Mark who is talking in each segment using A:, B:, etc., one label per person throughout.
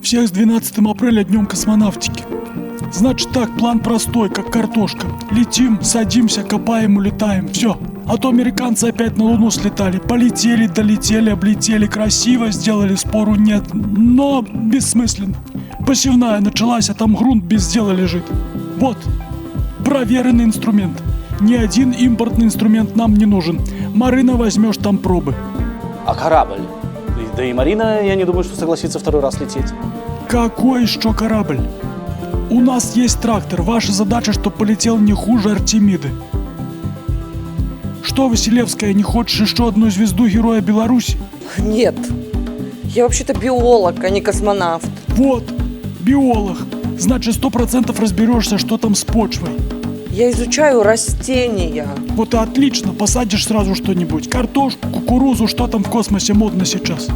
A: Всех с 12 апреля днем космонавтики. Значит так, план простой, как картошка. Летим, садимся, копаем, улетаем. Все. А то американцы опять на Луну слетали. Полетели, долетели, облетели. Красиво сделали, спору нет. Но бессмысленно. Посевная началась, а там грунт без дела лежит. Вот. Проверенный инструмент. Ни один импортный инструмент нам не нужен. Марина, возьмешь там пробы.
B: А корабль? Да и Марина, я не думаю, что согласится второй раз лететь.
A: Какой еще корабль? У нас есть трактор. Ваша задача, чтобы полетел не хуже Артемиды. Что, Василевская, не хочешь еще одну звезду Героя Беларуси?
C: Нет. Я вообще-то биолог, а не космонавт.
A: Вот, биолог. Значит, 100% разберешься, что там с почвой.
C: Я изучаю растения.
A: Вот и отлично, посадишь сразу что-нибудь. Картошку, кукурузу, что там в космосе модно сейчас.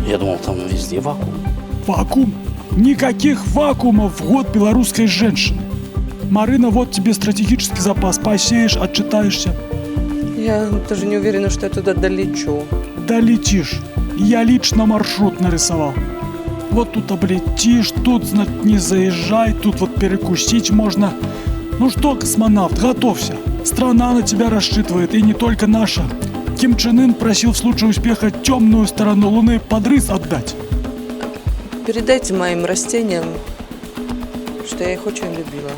B: Я думал, там везде вакуум.
A: Вакуум? Никаких вакуумов в год белорусской женщины. Марина, вот тебе стратегический запас. Посеешь, отчитаешься.
C: Я даже не уверена, что я туда долечу.
A: Долетишь. Я лично маршрут нарисовал. Вот тут облетишь, тут, значит, не заезжай, тут вот перекусить можно. Ну что, космонавт, готовься. Страна на тебя рассчитывает, и не только наша. Ким Чен Ын просил в случае успеха темную сторону Луны под рис отдать.
C: Передайте моим растениям, что я их очень любила.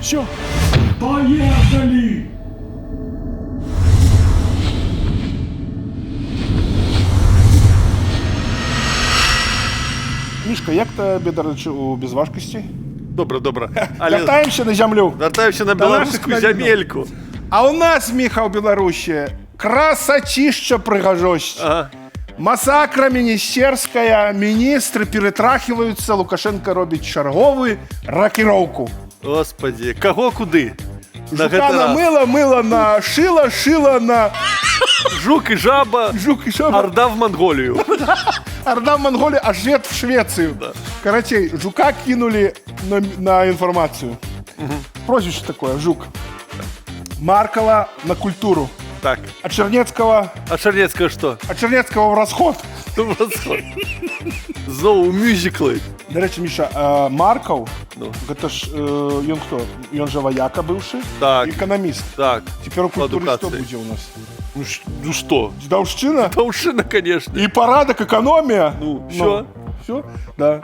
A: Все, поехали!
D: Мішка, як тобі, до речі, у безважкості?
E: Добре.
D: Вертаємося на землю.
E: Вертаємося на білоруську земельку.
D: А у нас, Міха, у Білорусі, красотища пригожость.
E: Ага.
D: Масакра міністерська, міністри перетрахиваються, Лукашенко робить чергову рокировку.
E: Господи, кого куди?
D: Жука на мило, мило на шило, шило на
E: Жук і жаба,
D: жук и шаба.
E: орда в Монголію.
D: Орда в Монголии, а жрет в Швецию.
E: Да.
D: Короче, жука кинули на информацию. Прозвище такое, жук. Маркова на культуру.
E: Так,
D: А Чернецкого
E: а Шарнецького що?
D: в расход.
E: Знову мюзикли.
D: До речі, Міша, Марков,
E: Ну.
D: это ж, он кто? Он же вояка бывший,
E: Так.
D: экономист.
E: Так,
D: Теперь у культуры что
E: Адукация.
D: будет у нас?
E: ну що?
D: Дедовщина
E: Таушина, конечно.
D: и порядок, экономия.
E: Ну, всё.
D: Все, да.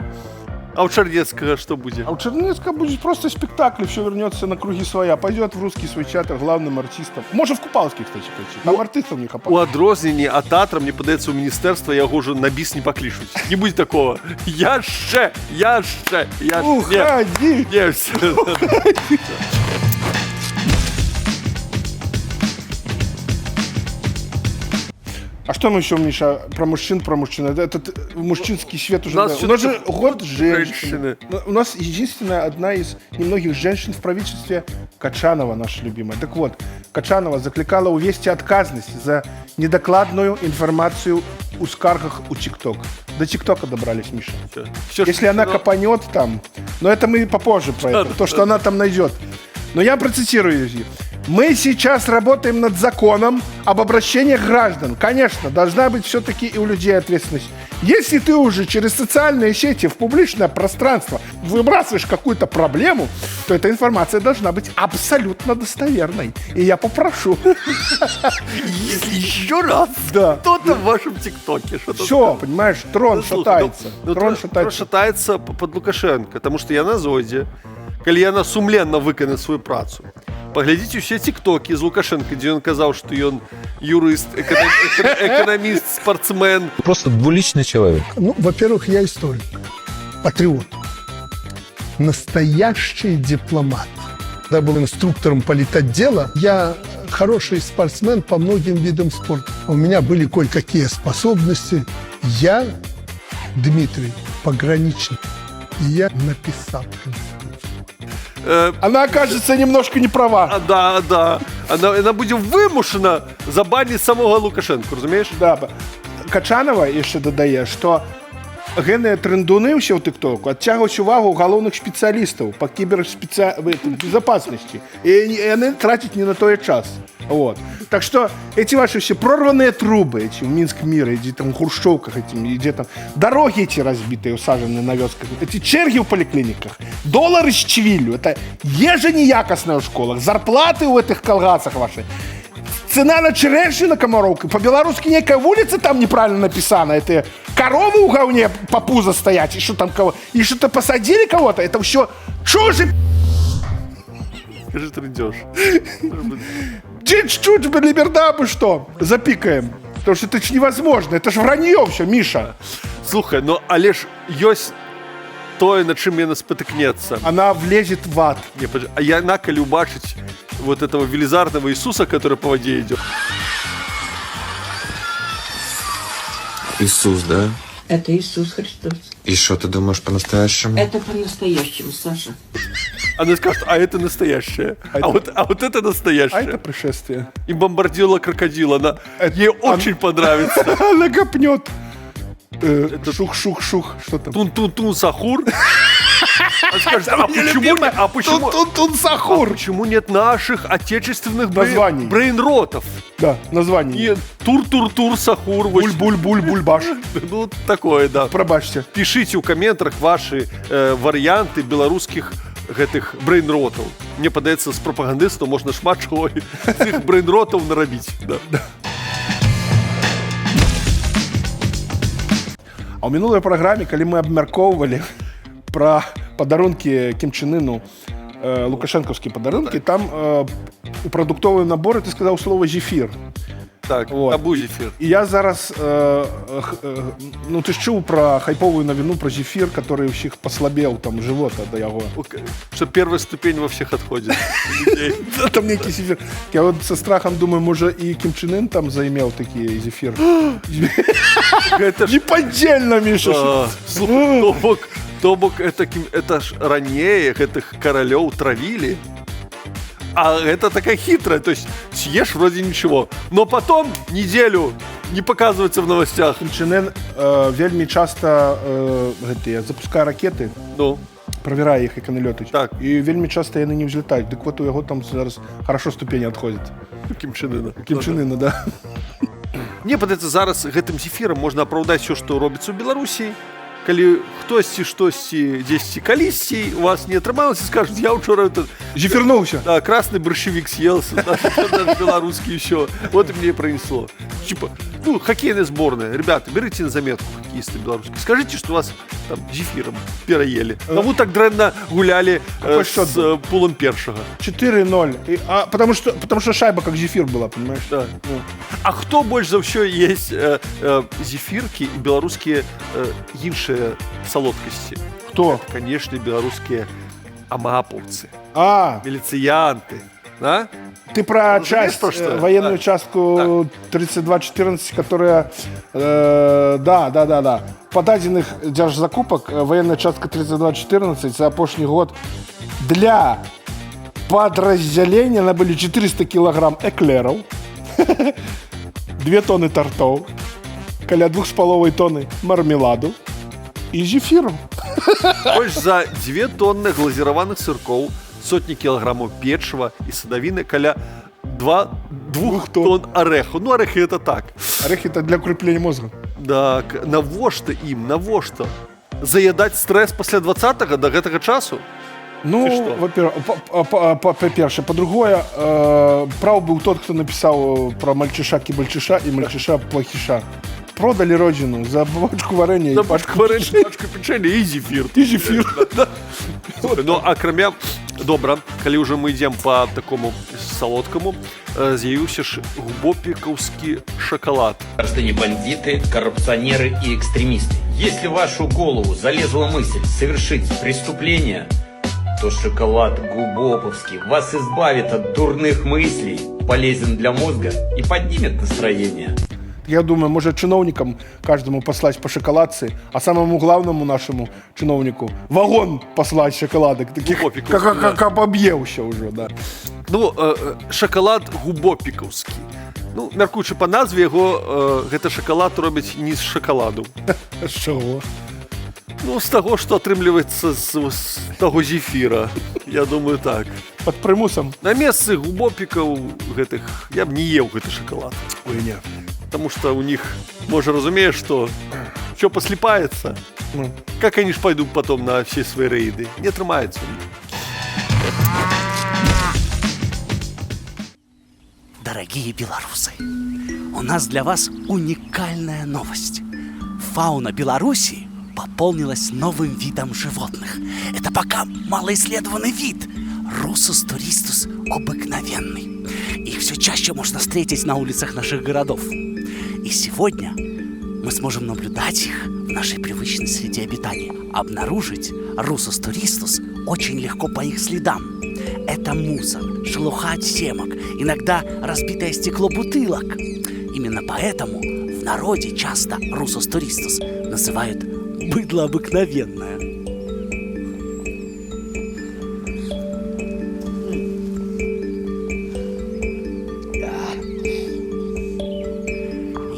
E: А у Шарнецького що буде?
D: А у Чернецкого будет просто спектакль, все вернется на круги своя. Пойдет в русский свой театр главным артистом. Может, в Купалский, кстати, пойти. Там артистов не
E: У
D: хапает.
E: адрозненні от театра, мені подається, у міністерства його вже на біс не поклішуть. Не буде такого. Я ще.
D: Уходи!
E: Не, все.
D: А что мы еще, Миша, про мужчин? Этот мужчинский свет уже...
E: У нас
D: да. У нас же
E: всё-таки
D: год женщины.
E: женщины.
D: У нас единственная, одна из немногих женщин в правительстве Качанова, наша любимая. Так вот, Качанова закликала увести отказность за недокладную информацию у скаргах у ТикТок. До ТикТока добрались, Миша.
E: Всё,
D: Если она копанет там, но это мы попозже про это, то, что она там найдет. Но я процитирую ее. Мы сейчас работаем над законом об обращениях граждан. Конечно, должна быть все-таки и у людей ответственность. Если ты уже через социальные сети в публичное пространство выбрасываешь какую-то проблему, то эта информация должна быть абсолютно достоверной. И я попрошу.
E: Еще раз.
D: Да.
E: Кто-то в вашем ТикТоке что-то
D: Все, понимаешь, трон
E: Слухай,
D: шатается.
E: ну,
D: Трон
E: трон
D: шатается.
E: шатається під Лукашенка, тому що я на зоді, коли яна сумленно виконає свою працю. Поглядіть усі тіктоки з Лукашенка, де він казав, що він юрист, економіст, спортсмен.
F: Просто двуличный человек.
G: Ну, во-первых, я историк, патриот, настоящий дипломат. Когда был инструктором политотдела, я хороший спортсмен по многим видам спорта. У меня были кое-какие способности. Я, Дмитрий, пограничник, и я написал Конституцию.
D: Она, окажется, немножко не права.
E: Да. Вона буде вимушена забанити самого Лукашенка, розумієш?
D: Да. Качанова ще додає, що геныя трендуны ўсе ў тыктоку адцягваюць увагу галоўных спецыялістаў па кібербезопасности. И яны тратят не на той час. Вот. Так что эти ваши все прорванные трубы эти в Минск мира, где там в хрущевках, где там дороги эти разбитые, усаженные на вёсках, эти черги в поликлиниках, доллары с чвилью, это еженіякасная в школах, зарплаты в этих колгасах ваши. Цена на черешню на Комаровке. По-белорусски некая улица там неправильно написана. Это коровы в говне по пузо стоять. И что там кого? И что-то посадили кого-то. Это все чужие.
E: Скажи, трындёж.
D: Чуть-чуть бы либерда бы что. Запикаем. Потому что это ж невозможно. Это ж вранье все, Миша.
E: Слухай, ну але ж ёсць тое, на чым яна спатыкнецца.
D: Она влезет в ад.
E: Не, а яна, калі убачыць вот этого велизарного Иисуса, который по воде идет.
F: Иисус, да?
H: Это Иисус Христос.
F: И что ты думаешь по-настоящему?
H: Это по-настоящему, Саша.
E: Она скажет, а это настоящее. А вот это настоящее.
D: А это пришествие.
E: И бомбардила крокодила. Ей очень понравится.
D: Она копнет. Шух-шух-шух. Что там?
E: Тун-тун-тун сахур. Она скажет, а почему
D: Тун-тун-сахур.
E: Почему нет наших отечественных
D: названий?
E: Брейнротов?
D: Да, название.
E: И тур-тур-тур сахур.
D: Буль-буль-буль-бульбаш.
E: Ну, такое, да.
D: Пробачьте.
E: Пишите ў каментарах ваши варыянты беларускіх гэтых брейнротаў. Мне падаецца, з прапагандыстаў можна шмат чаго цих брейнротаў нарабіць. Да.
D: А ў мінулай праграме, калі мы абмяркоўвалі пра падарункі Кім Чен Ыну, лукашэнкаўскія падарункі, там у прадуктовыя наборы ты сказаў слова зефір.
E: Так, вот. Табу зефир.
D: И я зараз, ну ты ж чуў пра хайповую навіну пра зефир, который у всіх послабел там живота до яго.
E: Что первая ступень во всех отходит.
D: Там некий зефир. Я вот со страхом думаю, может и Ким Чен Ын там заимел такие зефир. Это ж неподдельно, Миша.
E: То бок это ж ранее гэтых каралёў травили. А это такая хитрая, то есть съешь вроде ничего, но потом неделю не показывается в новостях.
D: Ким Чен Ын вельмі часто запускае ракеты,
E: ну,
D: проверяя их, як яны лётаюць.
E: Так.
D: И вельмі часто яны не взлетают. Дык вот у яго там зараз хорошо ступені адходят.
E: Ким Чен Ына.
D: Ким Чен Ына, да.
E: Мне падаецца, зараз гэтым зефірам можна апраўдаць все, што робіцца ў Беларусі. Калі хтосьці штосьці дзесьці калісьці у вас не атрымалася, скажуць, я учора
D: зефірнуўся.
E: Да, красный борщевик съел, наш белорусский еще. Вот и мне пронесло. Типа, ну, хоккейная сборная. Ребята, берите на заметку, хоккеисты белорусские. Скажите, что вас там зефиром переели. Ну, вы так дрэнна гуляли с пулом першага.
D: 4-0. Потому что шайба как зефир была, понимаешь?
E: Да. А кто больше за все есть зефирки и белорусские іншие солодкости?
D: Кто?
E: Это, конечно, белорусские амаповцы. Милициянты. Да?
D: Ты про часть, военную частку 3214, которая, да. По дадзеных дзяржзакупак военная частка 3214 за апошні год для подразделения набыли 400 килограмм эклеров, 2 тонны тортов, каля 2,5 тонны мармеладу и зефиром.
E: Больше за 2 тонны глазированных сырков, сотни килограммов печива и садовины, каля 2 тонн ореху. Ну, орехи это так.
D: Орехи это для укрепления мозга.
E: Да, навошта им, навошта? Заедать стресс после 20-го до гэтага часу?
D: Ну, во-первых, по-перше. По-другое, прав был тот, кто написал про мальчиша-кибальчиша и мальчиша-плохиша. Продали родину за бабочку варенья
E: и пачку варенья, пачку печенья и зефир.
D: И зефир.
E: Ну, а кроме добра, калі уже мы идем по такому солодкому, з'явился ж губопиковский шоколад.
I: Граждане бандиты, коррупционеры и экстремисты. Если в вашу голову залезла мысль совершить преступление, то шоколад Губоповский вас избавит от дурных мыслей, полезен для мозга и поднимет настроение.
D: Я думаю, может чиновникам каждому послать по шоколадце, а самому главному нашему чиновнику вагон послать шоколадок, таких, как объелся уже, да.
E: Ну, шоколад Губопиковский. Ну, мяркуючы по назве яго, гэта шоколад робяць не з шоколаду.
D: З чого?
E: Ну, з таго, што атрымліваецца з таго зефіра. Я думаю, так.
D: Под примусом?
E: На месцы губопікаў гэтых я б не еў гэты шакалад.
D: Ой, не.
E: Потому что у них, может, разумеешь, что все послепается, как они ж пойдут потом на все свои рейды? Не отрымается у них.
J: Дорогие белорусы, у нас для вас уникальная новость. Фауна Беларуси пополнилась новым видом животных. Это пока малоисследованный вид – Русус туристус обыкновенный. Их все чаще можно встретить на улицах наших городов. И сегодня мы сможем наблюдать их в нашей привычной среде обитания. Обнаружить Русус туристус очень легко по их следам. Это мусор, шелуха от семок, иногда разбитое стекло бутылок. Именно поэтому в народе часто Русус туристус называют быдло обыкновенное.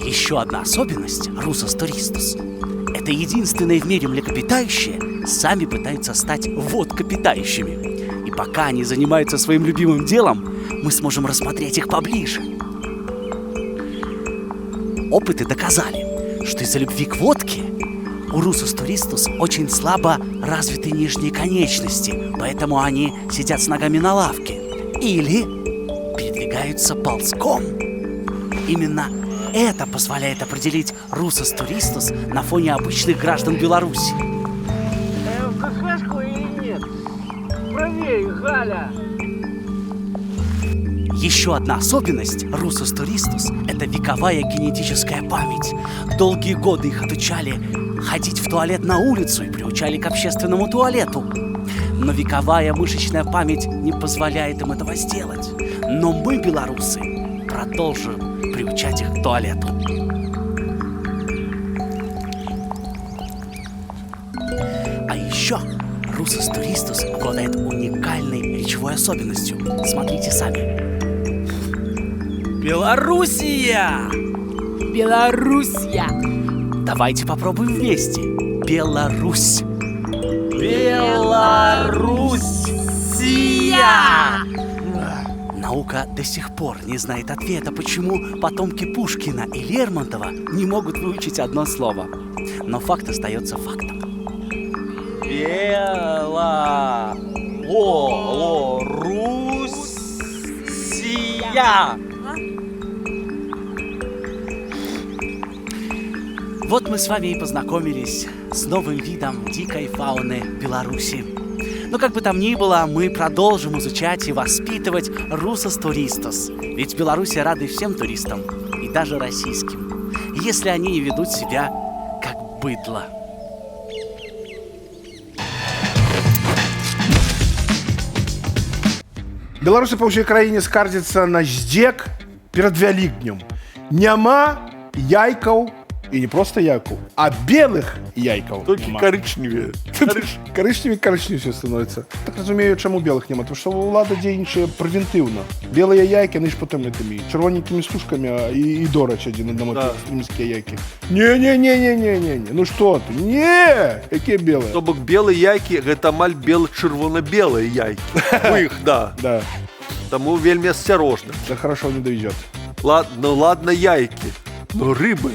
J: Еще одна особенность Русус туристус – это единственные в мире млекопитающие сами пытаются стать водкопитающими. И пока они занимаются своим любимым делом, мы сможем рассмотреть их поближе. Опыты доказали, что из-за любви к водке у Русус туристус очень слабо развиты нижние конечности, поэтому они сидят с ногами на лавке или передвигаются ползком. Именно это позволяет определить Русус туристус на фоне обычных граждан Беларуси.
K: КХшку или нет? Правее, Галя!
J: Еще одна особенность Русус туристус – это вековая генетическая память. Долгие годы их отучали ходить в туалет на улицу и приучали к общественному туалету. Но вековая мышечная память не позволяет им этого сделать. Но мы, белорусы, продолжим приучать их к туалету. А еще Русус туристус обладает уникальной речевой особенностью. Смотрите сами. Белоруссия!
K: Белоруссия!
J: Давайте попробуем вместе. Беларусь.
K: Белоруссия!
J: Наука до сих пор не знает ответа, почему потомки Пушкина и Лермонтова не могут выучить одно слово. Но факт остается фактом.
K: Белоруссия!
J: Вот мы с вами и познакомились с новым видом дикой фауны Беларуси. Но как бы там ни было, мы продолжим изучать и воспитывать Русус туристус. Ведь в Беларуси рады всем туристам, и даже российским, если они не ведут себя как быдло.
D: Беларусы по всей краине скардзяцца на здзек перед Вялікднем. Няма яйкаў, и не просто яйкаў, а белых яйкаў.
E: Только коричневые.
D: Коричневее все становится. Так разумею, чему белых нема, потому что улада дзейнічае превентивно. Белые яйки, они ж потом этими червоненькими стушками и дорочь один одному экстремистские яйки. Не. Ну что ты? Не! Какие белые?
E: То бок белые яйки, гэта амаль бело-чырвона-белые яйки. У их, да.
D: Да.
E: Тому вельми осторожно.
D: Да хорошо не довезет.
E: Ладно яйки, но рыбы.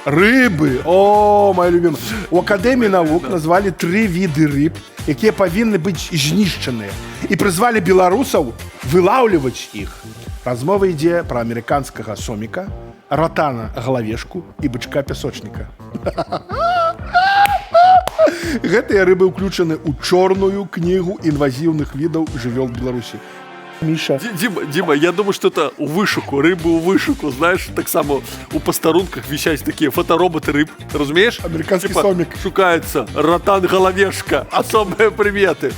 D: Рыбы! О, моя любимая. У Академии наук назвали 3 виды рыб, якія павінны быць знішчаныя. І прызвалі беларусаў вылаўліваць іх. Размова ідзе пра амерыканскага соміка, ратана галавешку і бычка-пясочніка. Гэтыя рыбы ўключаны ў чорную кнігу інвазіўных відаў жывёл Беларусі. Миша.
E: Дима, я думаю, что это у вышуку, рыбы у вышуку, знаешь, так само у постарунках вещать такие фотороботы рыб, разумеешь?
D: Американский сомик.
E: Шукается ратан-головешка, особые приметы.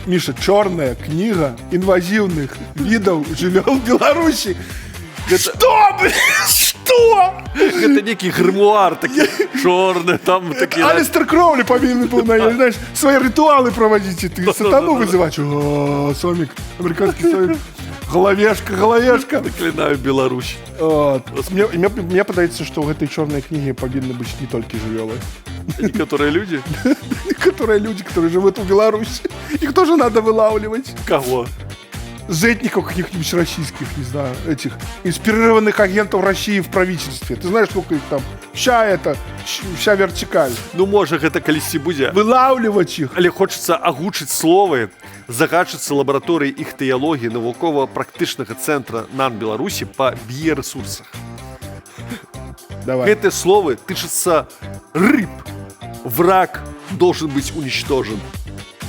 D: Миша, черная книга инвазивных видов жывёл Беларуси. Что, блин, что?
E: Это некий гримуар, такие черные, там такие...
D: Алистер Кроули повинен был, знаешь, свои ритуалы проводить, и ты сатану вызывать. О, сомик, американский сомик. Головешка.
E: Заклинаю Беларусь.
D: Мне падаецца, што ў гэтай чорнай кнігі павінны быць не толькі жывёлы.
E: Некоторые люди.
D: Которые люди, которые живут в Беларуси. Их тоже надо вылавливать.
E: Кого?
D: Зетников каких-нибудь российских, не знаю, этих инспирированных агентов России в правительстве. Ты знаешь, сколько их там? Вся вертикаль.
E: Ну, можа гэта калісьці будзе.
D: Вылавливать их.
E: Але хочацца агучыць словы загадчыцы лабараторыі іхтыялогіі навукова-практычнага цэнтра НАН Беларусі па біярэсурсах.
D: Давай.
E: Гэтыя словы тычацца рыб. Враг должен быть уничтожен.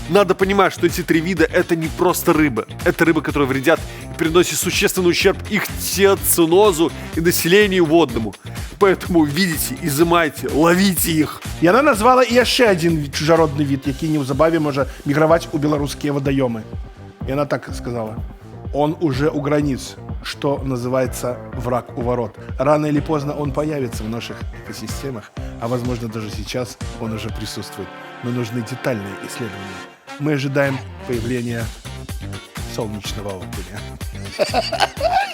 E: Надо понимать, что эти 3 вида – это не просто рыбы. Это рыбы, которые вредят и приносят существенный ущерб их теоцинозу и населению водному. Поэтому видите, изымайте, ловите их.
D: И она назвала еще один чужеродный вид, який неўзабаве можа міграваць у беларускія водоемы. И она так сказала. Он уже у границ, что называется враг у ворот. Рано или поздно он появится в наших экосистемах, а возможно даже сейчас он уже присутствует. Но нужны детальные исследования. Мы ожидаем появления солнечного окуня.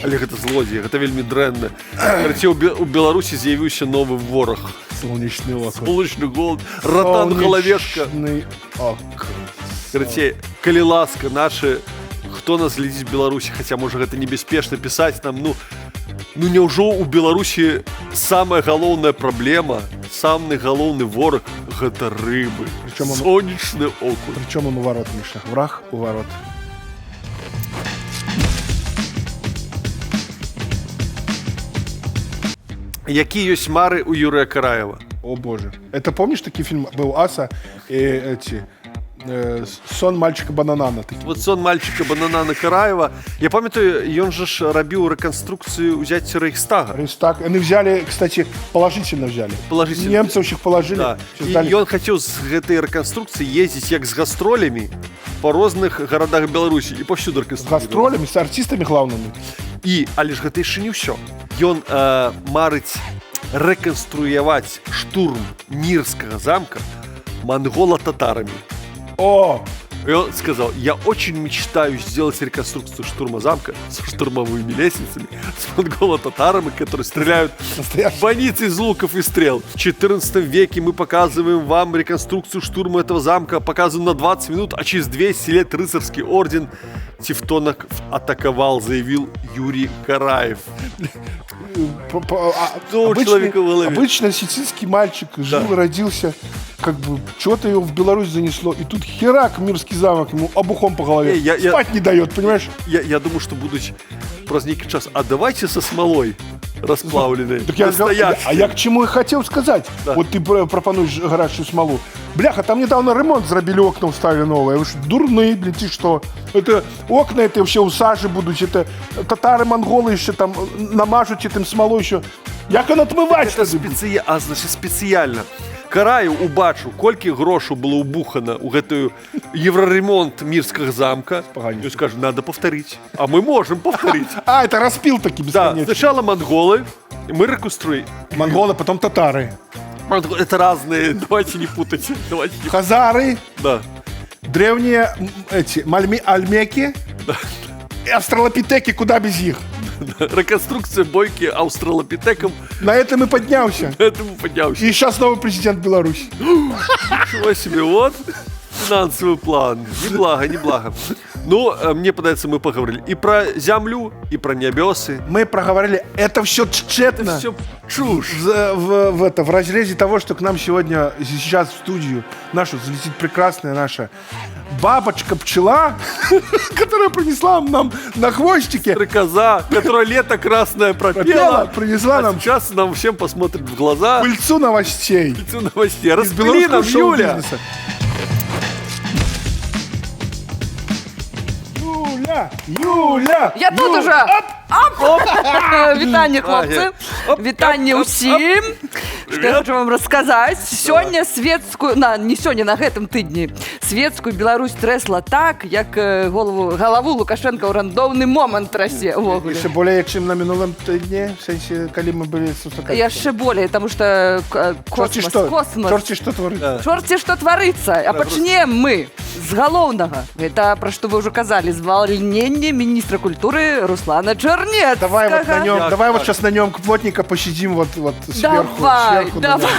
E: Але гэта злодзей, гэта вельмі дрэнна. Карацей, у Беларусі з'явіўся новы вораг.
D: Солнечный окунь.
E: Солнечный голод, ротан-галавешка.
D: Солнечный окунь.
E: Карацей, калі ласка, наши, хто нас глядзіць в Беларусі, хаця можа гэта небяспечна пісаць нам, ну няўжо у Беларусі самая галоўная праблема, самый галоўны вораг гэта рыбы. Солнечный окунь.
D: Причем он у ворот, Миша. Враг у ворот.
E: Якія ёсць мары у Юрия Караева?
D: О боже. Это помнишь, такой фильм был Аса и эти сон мальчика Бананана.
E: Вот сон мальчика Бананана Караева. Я памятаю, ён же ж рабіў рэканструкцыю ўзяцця Рейхстага.
D: Рейхстаг. Они взяли, кстати, положительно взяли.
E: Положительно.
D: Немцев их положили.
E: Да. И ён хотел с этой реконструкции ездить як с гастролями по разных городах Беларуси и повсюду реконструировать.
D: С гастролями, с артистами главными.
E: Але ж гэта яшчэ не ўсё. Ён марыць рэканструяваць штурм Мирского замка монголо-татарами.
D: О!
E: И он сказал, я очень мечтаю сделать реконструкцию штурма замка с штурмовыми лестницами, с монголо-татарами, которые стреляют бойницы из луков и стрел. В 14 веке мы показываем вам реконструкцию штурма этого замка, показываем на 20 минут, а через 200 лет рыцарский орден Тевтонок атаковал, заявил Юрий Караев.
D: Обычный осетинский мальчик жил, родился, как бы чего-то его в Беларусь занесло, и тут херак Мирский замок ему обухом по голове. Спать не дает, понимаешь?
E: Я думаю, что будучи праз нейкі час, а давайте со смолой расплавленной.
D: А я к чему и хотел сказать. Да. Вот ты пропонуешь горячую смолу. Бляха, там недавно ремонт зробили, окна вставили новые. Вы что, дурные, блин, ты что? Это окна, это вообще у сажи будут, это татары, монголы еще там намажут этим смолой еще. Як он отмывать?
E: Это значит специально. Караю убачу, колькі грошу было убухано у гэтую евроремонт Мирского замка. И скажу, надо повторить. А мы можем повторить.
D: А, это распил таки бесконечно.
E: Да, сначала монголы, мы реконструируем.
D: Монголы, потом татары.
E: Это разные, давайте не путать.
D: Хазары.
E: Да.
D: Древние эти альмеки.
E: Да.
D: И австралопитеки, куда без них.
E: Реконструкция бойки австралопитеком.
D: На этом и поднялся.
E: На этом и поднялся.
D: И сейчас новый президент Беларуси.
E: Ничего себе, вот финансовый план. Неблаго. Ну, мне подается, мы поговорили и про землю, и про небесы.
D: Мы проговорили, это все тщетно.
E: Это все чушь.
D: В разрезе того, что к нам сегодня, сейчас в студию нашу залетит прекрасная наша бабочка-пчела, которая принесла нам на хвостике.
E: Стрекоза, которая лето красное пропела.
D: Принесла нам.
E: Сейчас нам всем посмотрит в глаза.
D: Пыльцу новостей.
E: Распыли нам, Юля.
D: Юля!
C: Я тут уже! Вітання, хлопці! Вітання усім! Що я хочу вам розказати. Сьогодні світську, не сьогодні, на гэтым тыдні, светскую Беларусь трэсла так, як галаву Лукашенка ў рандомны момант трасе ўвогуле.
D: Яшчэ болей, чым на мінулым тыдні, в сэнсе, калі мы былі сустракаць.
C: Яшчэ болей, таму што космас.
D: Чорці што творыцца.
C: Чорці што творыцца. А пачнем мы з галоўнага. Гэта пра што вы ўжо казалі, звальненне міністра культуры Руслана Чарнецкага.
D: Давай вот сейчас на нем плотненько посидим вот сверху.
C: Давай.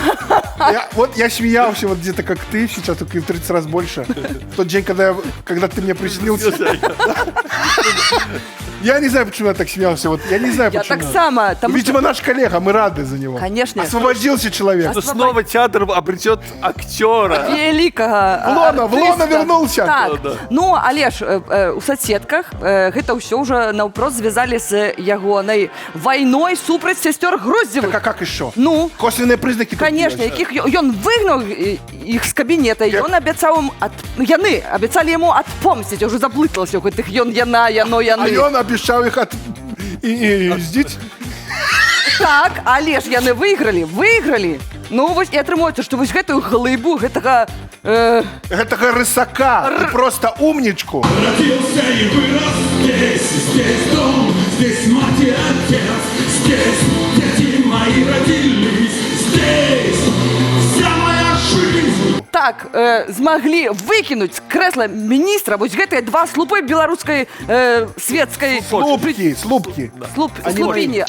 D: Я смеялся вот где-то как ты сейчас, только в 30 раз больше. В тот день, когда ты мне приснился. Я не знаю, почему я так смеялся. Вот я не знаю, почему.
C: Я так само.
D: Видимо, наш коллега, мы рады за него.
C: Конечно.
D: Освободился человек.
E: Что снова театр обретет актера.
C: Великого
D: в лоно вернулся.
C: Так. Ну, але ж у соцсетках гэта ўсё уже наўпрост звязали с ягонай войной супраць сестер Груздзевых.
D: Так, а как еще?
C: Ну,
D: косвенные признаки.
C: Конечно, якіх ён выгнаў іх з кабінета. Ён абяцаў ім яны абяцалі яму адпомсціць. Уже заблыталася ў гэтых яны.
D: А ён обещал их издить?
C: Так, але ж яны выйгралі. Ну, вось і атрымоўваецца, што вось гэтую глыбу, гэтага
D: рысака, ты просто умничку.
A: Родился и вырос здесь дом, здесь мать и отец, здесь дети мои родились, здесь вся моя жизнь.
C: Так, змаглі выкінуць з крэсла міністра вось гэтыя два слупы беларускай светскай
D: слупкі.
C: Слупіні.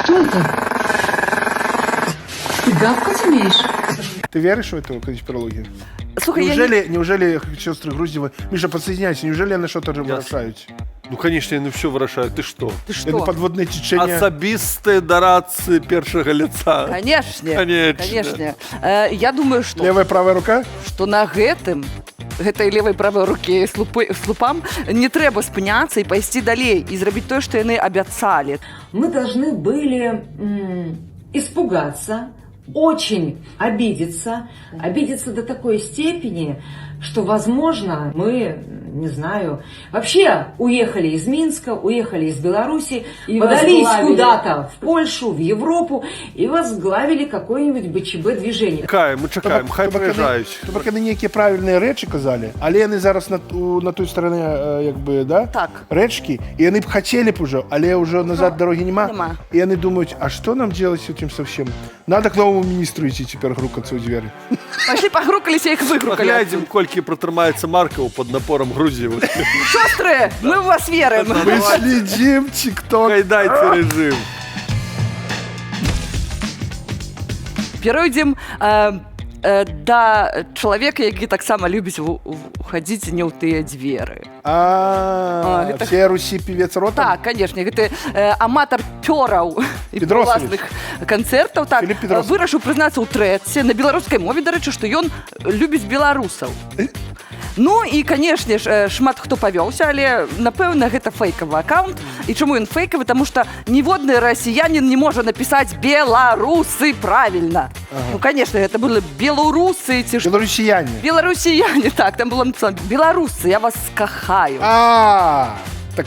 H: Ты гавкать умеешь?
D: Ты веришь в эту конспирологию?
C: Слухай,
D: неужели сестры Груздевы... Миша, подсоединяйся, неужели они что-то вырашают?
E: Ну, конечно, они все выражают. Ты что?
D: Это подводное течение.
E: Особистые дорации первого лица.
C: Конечно. Я думаю, что...
D: Левая, правая рука?
C: Что на гэтай левой правой руке слупам не трэба спыняцца і пайсці далей і зрабіць тое, што яны абяцалі.
H: Мы должны были испугаться, очень обидеться до такой степени, что, возможно, мы, не знаю, вообще уехали из Минска, уехали из Беларуси, подались куда-то в Польшу, в Европу и возглавили какое-нибудь БЧБ-движение.
E: Мы чекаем, хай приезжають.
D: Тобто вони ніякі правильні речі казали, але вони зараз на той стороні, якби, да?
C: Так.
D: Речки, і вони б хотіли б уже, але вже назад дороги нема. І вони думають, а що нам делать з цим совсем? Надо к новому министру идти теперь грукаться у двери.
C: Пошли погрукалися, их выгрукали.
E: Поглядим, кольки протримается Маркова под напором Грузьевых.
C: Сестры, мы в вас верим.
D: Мы следим, ТикТок.
E: Кайдайте режим.
C: Перейдем да чалавека, які таксама любіць хадзіць не ў тыя дзверы.
D: Все Русі певец ротам?
C: Так, конечно, гэты аматар пёраў і класных канцэртаў, так, вырашыў прызнацца ў трэці на беларускай мове, дарэчы, што ён любіць беларусаў. Ну і, канешне ж, шмат хто павёўся, але, напэўна, гэта фейкавы аккаунт. І чаму ён фейкавы? Таму што ніводны расіянін не можа напісаць «беларусы» правільна. Ну, канешне, гэта былі беларусы ці ж...
D: Беларусіяне.
C: Беларусіяне, так, там было написано «беларусы, я вас кахаю».
D: Так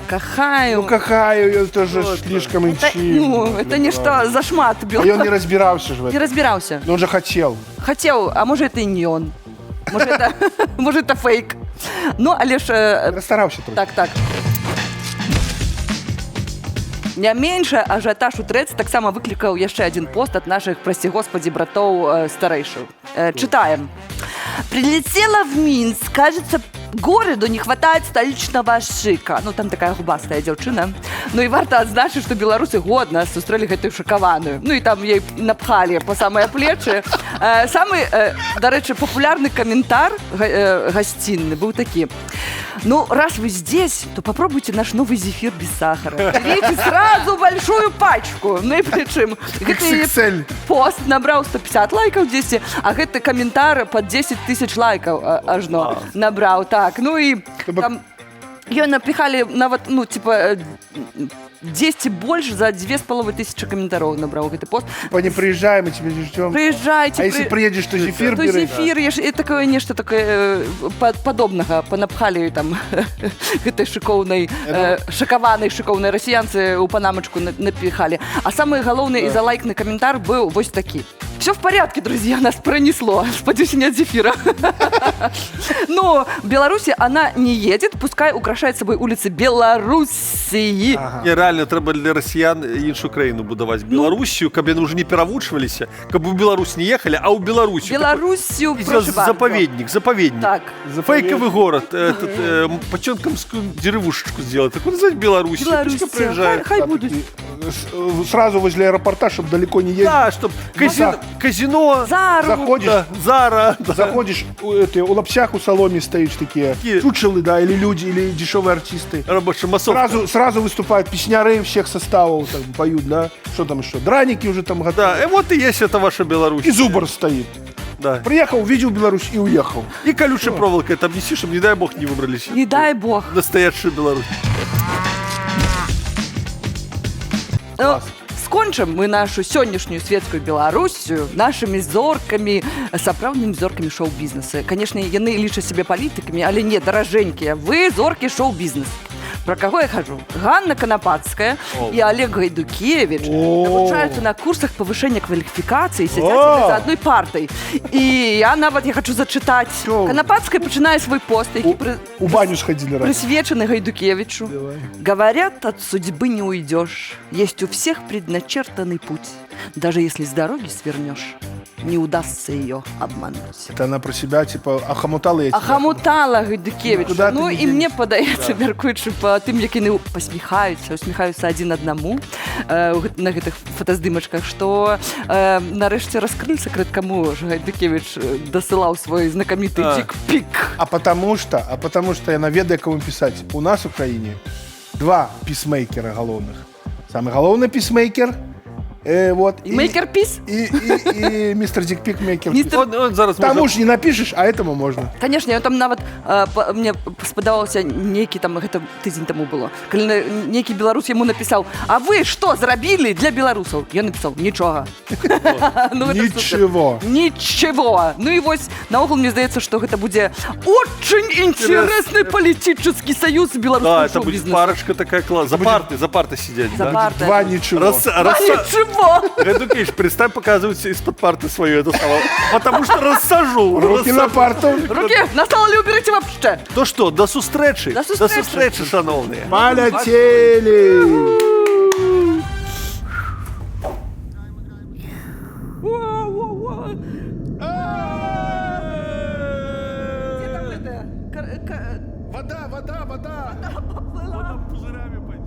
C: кахаю.
D: Ну, кахаю, это же слишком интимно.
C: Ну, это нечто зашмат.
D: А он не разбирался же в этом.
C: Не разбирался.
D: Но он же хотел.
C: Хотел, а может, это и не он. Может, это фейк. Ну, але ж...
D: Расстараўся трохи.
C: Так. Не меньше ажиотаж у трэцы таксама выклікаў яшчэ один пост от наших, прости господи, братоў старэйшых. Читаем. Прилетела в Минск, кажется, городу не хватает столичного шика. Ну, там такая губастая дзяўчына. Ну, і варта адзначыць, што беларусы годна сустрэлі гэтую шакаваную. Ну, і там ей напхалі по самыя плечы. Самы, дарэчы, популярны каментар гасцінны быў такі. Ну, раз вы здесь, то попробуйте наш новый зефир без сахара. Берите сразу большую пачку. Ну, и причем, гэты пост набраў 150 лайкаў 10, а гэты каментар под 10 тысяч лайкаў ажно набраў. Так, ну и там ее напихали нават, ну, типа 10 больше за 2500 комментариев набрал этот пост.
D: Типа не приезжаем, мы тебя ждем.
C: Приезжайте.
D: А если приедешь, то зефир
C: бери. То зефир, и такое нечто такое подобного понапхали там этой шиковной, шикованной россиянцы у панамочку напихали. А самый головный и залайкный комментар был вот такой. Все в порядке, друзья, нас пронесло. Сподіваюся, не от зефира. Но Беларусь, она не едет, пускай украшает собой улицы Белоруссии.
E: Не, реально, треба для росіян іншу країну будувати. Білорусію, каб яны уже не перавучваліся, каб у Беларусь не ехали, а у Беларусі.
C: Белоруссию, прошу вас.
E: Заповедник.
C: Так.
E: Фейковый город. Почёнкомскую деревушечку сделать. Так вот, знаете, Беларусь.
C: Белоруссия, хай будут.
D: Сразу возле аэропорта, чтобы далеко не ездить.
E: Да, чтоб казино.
D: Заходишь,
E: Зара.
D: заходишь, у лапсях у соломе стоишь такие чучелы, да, или люди, или дешевые артисты.
E: Рабочая массовка.
D: Сразу выступают песняры всех составов, там, поют, да. Что там еще? Драники уже там готовы.
E: Да, вот и есть это ваша Беларусь.
D: И зубр стоит.
E: Да.
D: Приехал, увидел Беларусь и уехал.
E: И колючей проволокой там неси, чтобы, не дай бог, не выбрались.
C: Не дай бог.
E: Настоящую Беларусь.
C: Скончым мы нашу сённяшнюю светскую Белоруссию нашими зорками, сапраўднымі зоркамі шоу-бізнеса. Конечно, яны лічаць себе палітыкамі, але не, даражэнькія. Вы зоркі шоу-бізнес. Про кого я хожу? Ганна Конопадская и Олег Гайдукевич обучаются на курсах повышения квалификации, сидят за одной партой. И я хочу зачитать. Конопадская, начиная свой пост,
D: у баню сходили раз.
C: Присвеченный Гайдукевичу. Говорят, от судьбы не уйдешь. Есть у всех предначертанный путь. Даже если с дороги свернешь, не удастся ее обмануть.
D: Это она про себя, типа, ахамутала я тебя.
C: Ахамутала Гайдукевича.
D: Ну,
C: і мне падаецца, мяркуючы па тым, як яны усміхаюцца адзін аднаму на гэтых фотаздымачках, што нарэшце раскрыли сакрэт, каму ж Гайдукевич дасылаў свой знакаміты дик-пик.
D: А потому что яна ведае, кому писать. У нас в Украине 2 писмейкера головных. Самый головный писмейкер вот.
C: И мейкер-пис?
D: И мистер Дикпик мейкер.
E: Тому
D: ж не напишешь, а этому можно.
C: Конечно, я там нават мне спадаваўся нейкі там, гэта тыдзень таму было, калі нейкі беларус яму напісаў: а вы што зрабілі для беларусаў? Я напісаў: нічога. Ничего. Ну и вось наогул мне здаецца, што гэта будзе очень интересный политический союз беларускага
E: шоу-бізнеса. Да, это будет парочка такая классная. За партой сидеть.
C: За партой.
D: Два ничего.
E: Гайдукевич, представь, показывать из-под парты свою это самое. Потому что рассажу.
D: Руки на парту.
C: Руки на стол не уберите вообще.
E: То что, до сустречи, шановные.
D: Полетели.
C: Где там это?
D: Вода.
C: Вода поплыла.
E: Пузырями пойдет.